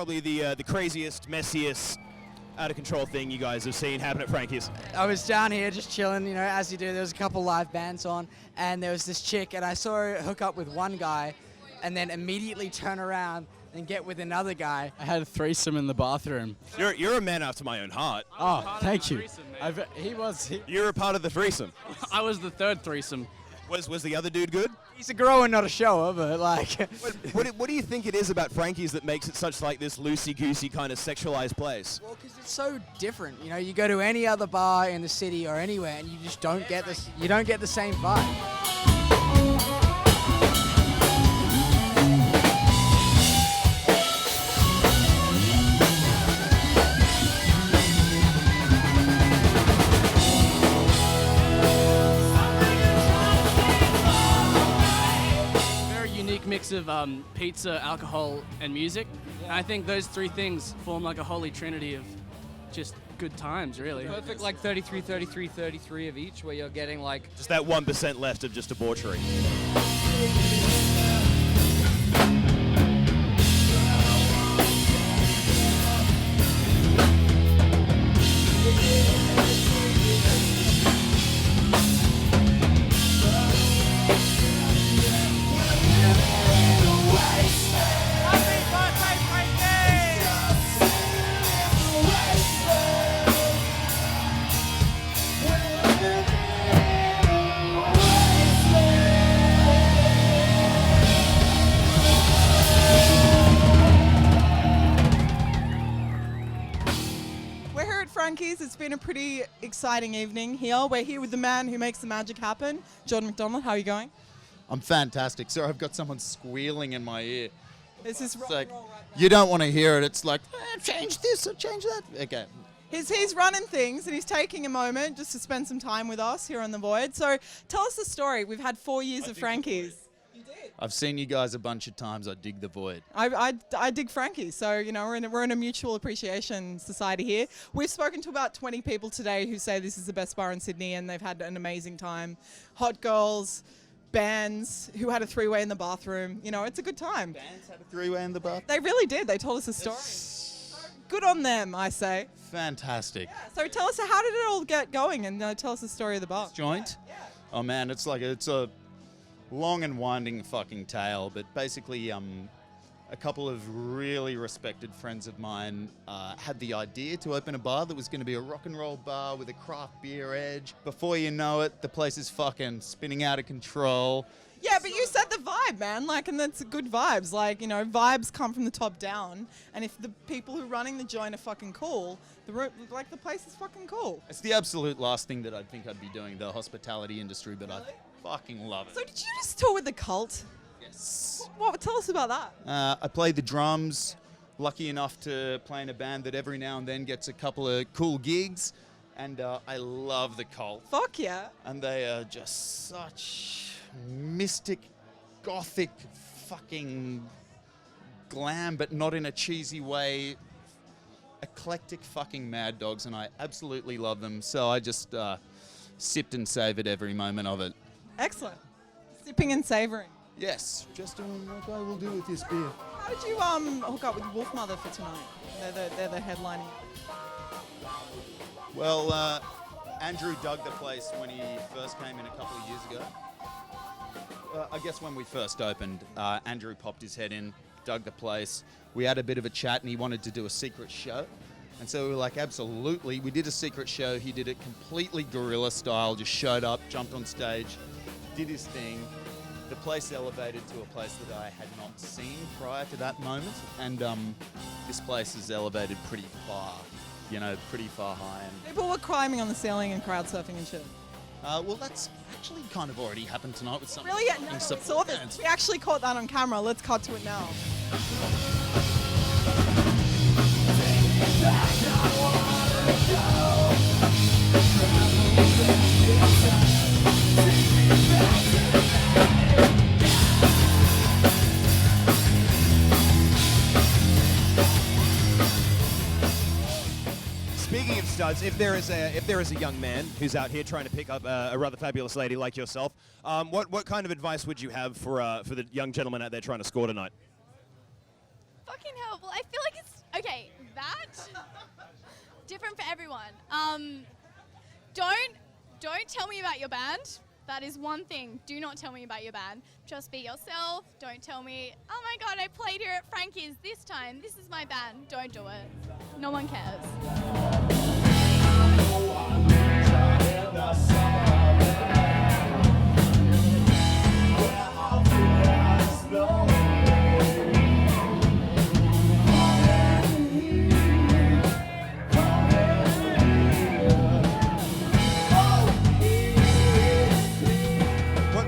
probably the craziest, messiest, out of control thing you guys have seen happen at Frankie's? I was down here just chilling, you know, as you do. There was a couple live bands on, and there was this chick, and I saw her hook up with one guy, and then immediately turn around and get with another guy. I had a threesome in the bathroom. You're a man after my own heart. Oh, thank you. You're a part of the threesome. I was the third threesome. Was the other dude good? He's a grower, not a shower, but like... What do you think it is about Frankie's that makes it such like this loosey-goosey kind of sexualized place? Well, because it's so different. You know, you go to any other bar in the city or anywhere, and you just don't get this. You don't get the same vibe. Mix of pizza, alcohol, and music. And I think those three things form like a holy trinity of just good times, really. Perfect, like 33, 33, 33 of each, where you're getting like... Just that 1% left of just debauchery. It's been a pretty exciting evening here. We're here with the man who makes the magic happen, Jordan McDonald. How are you going? I'm fantastic. Sorry, I've got someone squealing in my ear. This is like, you don't want to hear it. It's like, change this or change that. Okay. He's running things, and he's taking a moment just to spend some time with us here on The Void. So tell us the story. We've had 4 years of Frankie's. I've seen you guys a bunch of times. I dig The Void. I dig Frankie, so you know we're in a mutual appreciation society here. We've spoken to about 20 people today who say this is the best bar in Sydney, and they've had an amazing time. Hot girls, bands who had a three-way in the bathroom. You know, it's a good time. Bands had a three-way in the bathroom? They really did. They told us a story. So good on them, I say. Fantastic. Yeah, so tell us, how did it all get going, and tell us the story of the bar. This joint? Yeah. Oh man, it's a long and winding fucking tale, but basically a couple of really respected friends of mine had the idea to open a bar that was going to be a rock and roll bar with a craft beer edge. Before you know it, the place is fucking spinning out of control. Yeah, but you set the vibe, man. Like, and that's good vibes. Like, you know, vibes come from the top down. And if the people who are running the joint are fucking cool, the place is fucking cool. It's the absolute last thing that I'd think I'd be doing, the hospitality industry, but I fucking love it. So did you just tour with the Cult? Yes. What? Tell us about that. I played the drums. Lucky enough to play in a band that every now and then gets a couple of cool gigs. And I love the Cult. Fuck yeah. And they are just such mystic, gothic, fucking glam, but not in a cheesy way. Eclectic fucking mad dogs, and I absolutely love them. So I just sipped and savoured every moment of it. Excellent. Sipping and savouring. Yes, just doing what I will do with this beer. How did you hook up with Wolfmother for tonight? They're the headlining. Well, Andrew dug the place when he first came in a couple of years ago. I guess when we first opened, Andrew popped his head in, dug the place. We had a bit of a chat, and he wanted to do a secret show. And so we were like, absolutely. We did a secret show. He did it completely guerrilla style, just showed up, jumped on stage, did his thing. The place elevated to a place that I had not seen prior to that moment. And this place is elevated pretty far, pretty far high. And people were climbing on the ceiling and crowd surfing and shit. Well, that's actually kind of already happened tonight with some. Really? Yeah, no, we saw this. We actually caught that on camera. Let's cut to it now. Speaking of studs, if there is a young man who's out here trying to pick up a rather fabulous lady like yourself, what kind of advice would you have for the young gentleman out there trying to score tonight? Fucking hell! Well, I feel like it's Okay, that different for everyone. Don't tell me about your band. That is one thing. Do not tell me about your band. Just be yourself. Don't tell me, oh my god, I played here at Frankie's this time. This is my band. Don't do it. No one cares.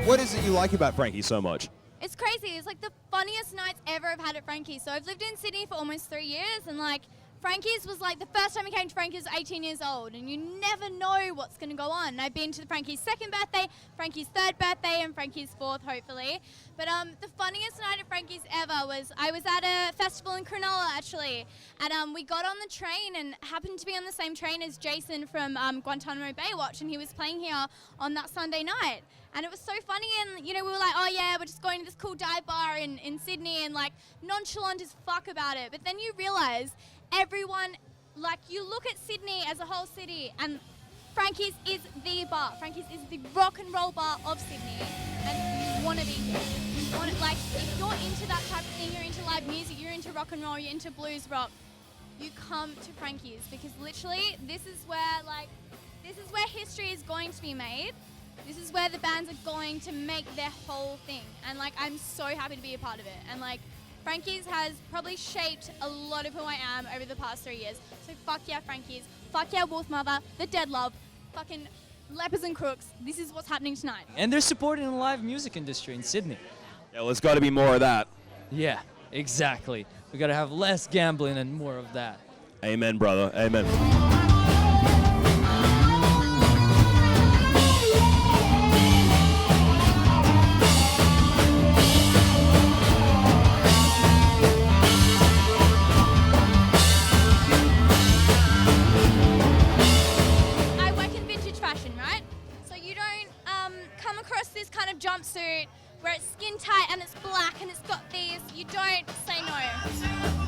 What is it you like about Frankie so much? It's crazy. It's like the funniest nights ever I've had at Frankie's. So I've lived in Sydney for almost 3 years, and like Frankie's was like the first time I came to Frankie's, I was 18 years old, and you never know what's going to go on. And I've been to Frankie's second birthday, Frankie's third birthday, and Frankie's fourth, hopefully. But the funniest night at Frankie's ever was I was at a festival in Cronulla, actually, and we got on the train and happened to be on the same train as Jason from Guantanamo Baywatch, and he was playing here on that Sunday night. And it was so funny, and you know, we were like, oh yeah, we're just going to this cool dive bar in Sydney, and like nonchalant as fuck about it. But then you realize everyone, like you look at Sydney as a whole city, and Frankie's is the bar. Frankie's is the rock and roll bar of Sydney, and you want to be here. You want it, like, if you're into that type of thing, you're into live music, you're into rock and roll, you're into blues rock, you come to Frankie's, because literally this is where history is going to be made. This is where the bands are going to make their whole thing. And like, I'm so happy to be a part of it. And like, Frankie's has probably shaped a lot of who I am over the past 3 years. So fuck yeah, Frankie's. Fuck yeah, Wolfmother, The Dead Love, fucking Lepers and Crooks. This is what's happening tonight. And they're supporting the live music industry in Sydney. Yeah, well, there's got to be more of that. Yeah, exactly. We gotta have less gambling and more of that. Amen, brother. Amen. This kind of jumpsuit where it's skin tight and it's black and it's got these, you don't say no.